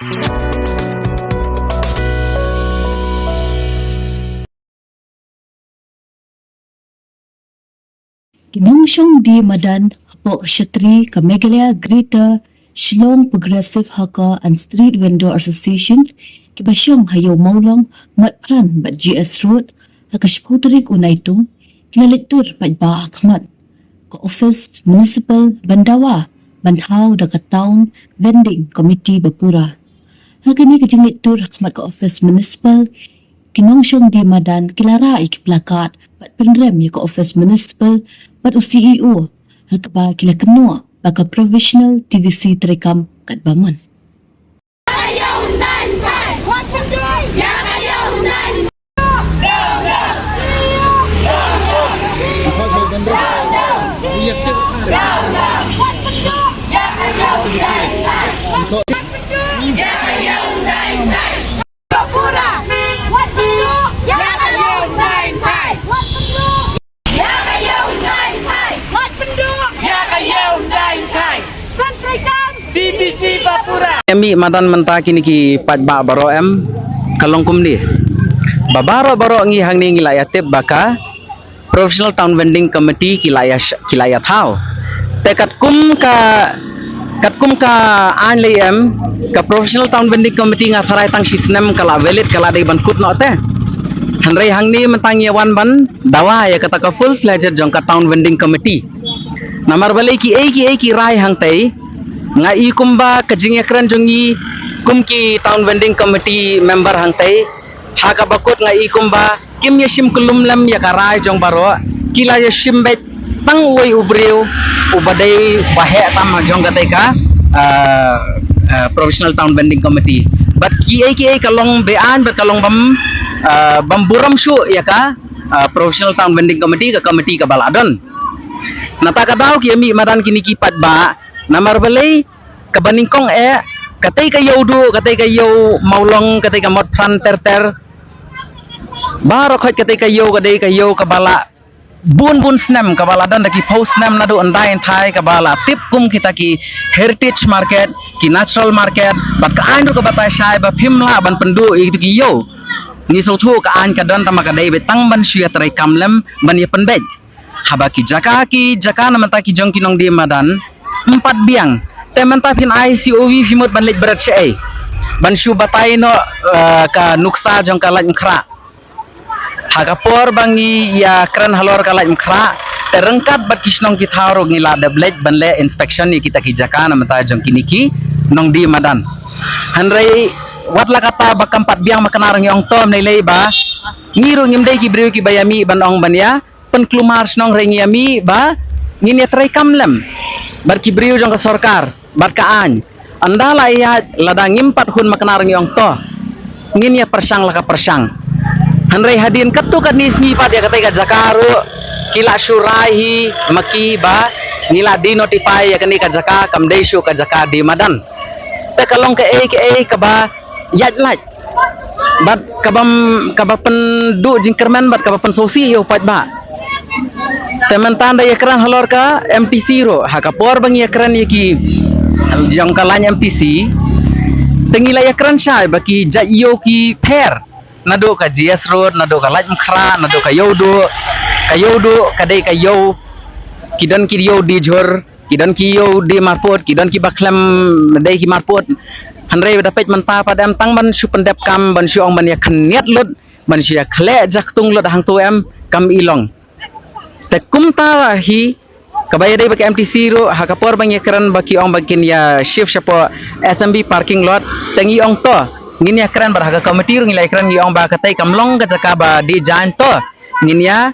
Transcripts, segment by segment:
Ginungsyong di Madan, Apo Kshatri, Kamegalaya, Greater, Shillong Progressive Haka and Street Vendor Association, Kibasyong Hayaw Maulong, Matpran, Bat GS Road, Hakashputrik Unaitung, Kilalitur, Bat Ba Ahmad, Ka-Office, Municipal, Bandawa, Bandhaw, Dagat Town, Vending, Committee, Bapura. Hagani Kajinglitur, Hakmat Ka-Office, Municipal, Kinongsyong di Madan, Kilara Ikiplakat, Bat Penrem, Ka-Office, Municipal, Bat CEO, Hagba Kila Kenua, Baka Provisional TVC Terekam Kat Baman. TVC Bapura. Emi madan menta kini ki pajba baro em kalongkum ni. Babaro baro ngi hang ni ngilaya tip baka Professional Town Vending Committee kilaya thau. Tekat kum ka an le em ka Professional Town Vending Committee nga tharai tang sisnem kala valid kala dei ban kut no te. Hanrei hang ni mentang yawan ban dawa ya kata ka full fledged jong ka Town Vending Committee. Namar balai ki rai hang tei nga i kumba kajing yakran jongi kumki Town Vending Committee member hang tei haka bakut nga i kumba kim yashim kulum lam yakarai jong baro kila yashim bet tang uy ubriu ubadai bahe tam jong katai ka Professional Town Vending Committee but ki kalong bean bet kalong bam buram shu yaka Professional Town Vending Committee ka baladon nata kadau ki mi madan kini ki patba namar balai kabaningkong katay kayo maulong katay kamot plan ter baro khot katay kayo kabala bun snem kabala dan daki post snem nadu andain thai kabala tip kum kita ki heritage market ki natural market bat ka ain ka batay shai ba phimla ban pendu itu ki yo ni so thu ka an ka don tama ka dai betang ban syia trai kamlem ban ya penbej haba ki jaka namanta ki jong kinong di madan 4 biang teman tapin ICOV fimut banlit berat syai ban syu batay no ka nuksa jong kalat mkhra hagapor bangi ya kran halor kalat mkhra terengkat bat kisnong ki tharog ngila deblet banle inspection ni kita ki jaka namanta jong kiniki nong di madan hanrei watla kata bakam 4 biang makanarang yong tom nilai ba ngiro ngimdai ki brew ki bayami banong banya penklumar snong rengiami ba ngini trai kamlem barki beriu jong ka sorkar barkaan andala iya ladang impat hun makanarang yong to ngin ya persang laka persang hanrei hadin katu kan nismi pat ya katai ka jakaru kila syurahi maki ba nila di notify ya kani ka jaka kamdeshu ka jaka di madan te kalong ke ka ba yajlat bat kaba pendu jingkermen bat kaba pensosi yo pat ba teman tanda yakran halor ka MTC ro hakapor bang yakran yaki jong kalanya MTC tengila yakran syai baki jatyo ki pair nado ka GS road nado ka laj mkhra nado ka yodo kadai ka yo kidan ki yo di jor kidan ki yo di marpot kidan ki baklam dai ki marpot hanrei dapet menta padam tang ban syu pendep kam ban syu ong ban yakhan niat lut ban syu khle jak tung lut hang tu em kam ilong tekum ta hi kabaya dai baki MTC ro hakapor bang yakran baki ong bakin ya shift shapo SMB parking lot tengi ong to ngin yakran bar haga committee ro ngilai kran gi ong ba katai kamlong ka jaka ba di jan to ngin ya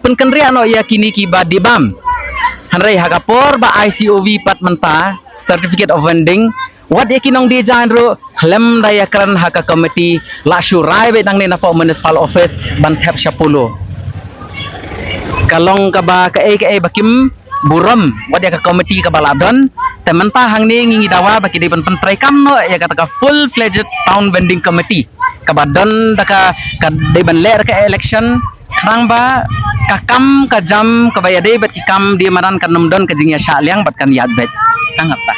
penkenri ano ya kini ki ba di bam hanrei hakapor ba ICOV pat menta certificate of vending wat yakinong di jan ro klem da yakran haka committee la syurai be nang ni na po municipal office ban thep 10 kalong kaba ka bakim buram wad ya ka committee ka baladon tementa hang ni ngingi dawa baki di pentrai kam no ya kata ka full fledged Town Vending Committee ka badon daka ka de ban ler ka election krang ba ka kam ka jam ka bayade bat ki kam di maran kan nomdon ka jingya sha liang bat kan yad bet sangat ta